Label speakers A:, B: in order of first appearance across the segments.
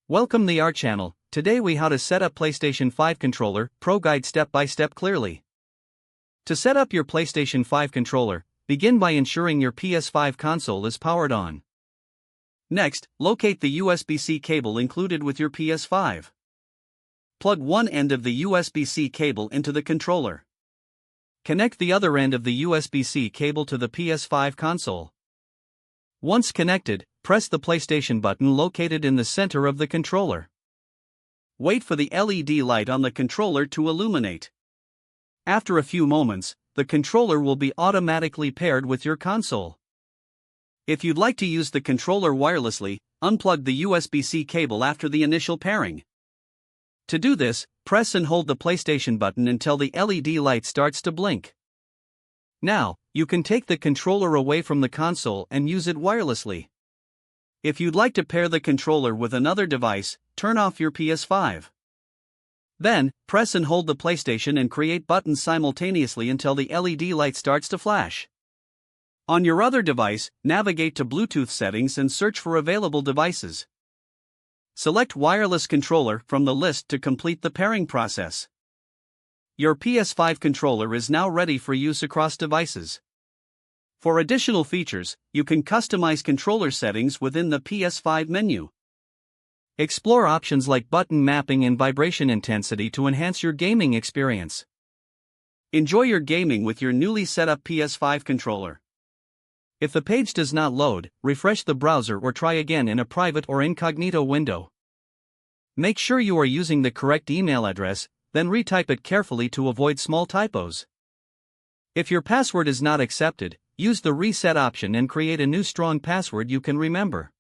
A: Welcome to our channel. Today we how to set up PlayStation 5 controller, Pro Guide step by step clearly. To set up your PlayStation 5 controller, begin by ensuring your PS5 console is powered on. Next, locate the USB-C cable included with your PS5. Plug one end of the USB-C cable into the controller. Connect the other end of the USB-C cable to the PS5 console. Once connected, press the PlayStation button located in the center of the controller. Wait for the LED light on the controller to illuminate. After a few moments, the controller will be automatically paired with your console. If you'd like to use the controller wirelessly, unplug the USB-C cable after the initial pairing. To do this, press and hold the PlayStation button until the LED light starts to blink. Now, you can take the controller away from the console and use it wirelessly. If you'd like to pair the controller with another device, turn off your PS5. Then, press and hold the PlayStation and create buttons simultaneously until the LED light starts to flash. On your other device, navigate to Bluetooth settings and search for available devices. Select wireless controller from the list to complete the pairing process. Your PS5 controller is now ready for use across devices. For additional features, you can customize controller settings within the PS5 menu. Explore options like button mapping and vibration intensity to enhance your gaming experience. Enjoy your gaming with your newly set up PS5 controller. If the page does not load, refresh the browser or try again in a private or incognito window. Make sure you are using the correct email address, then retype it carefully to avoid small typos. If your password is not accepted, use the reset option and create a new strong password you can remember.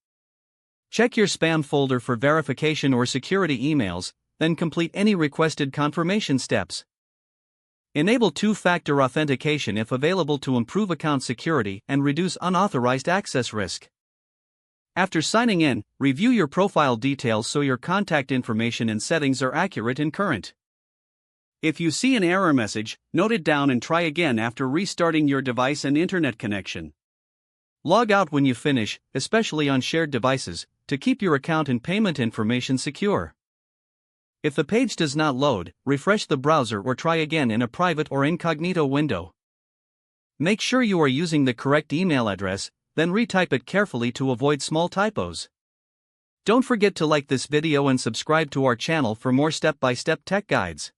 A: Check your spam folder for verification or security emails, then complete any requested confirmation steps. Enable two-factor authentication if available to improve account security and reduce unauthorized access risk. After signing in, review your profile details so your contact information and settings are accurate and current. If you see an error message, note it down and try again after restarting your device and internet connection. Log out when you finish, especially on shared devices, to keep your account and payment information secure. If the page does not load, refresh the browser or try again in a private or incognito window. Make sure you are using the correct email address, then retype it carefully to avoid small typos. Don't forget to like this video and subscribe to our channel for more step-by-step tech guides.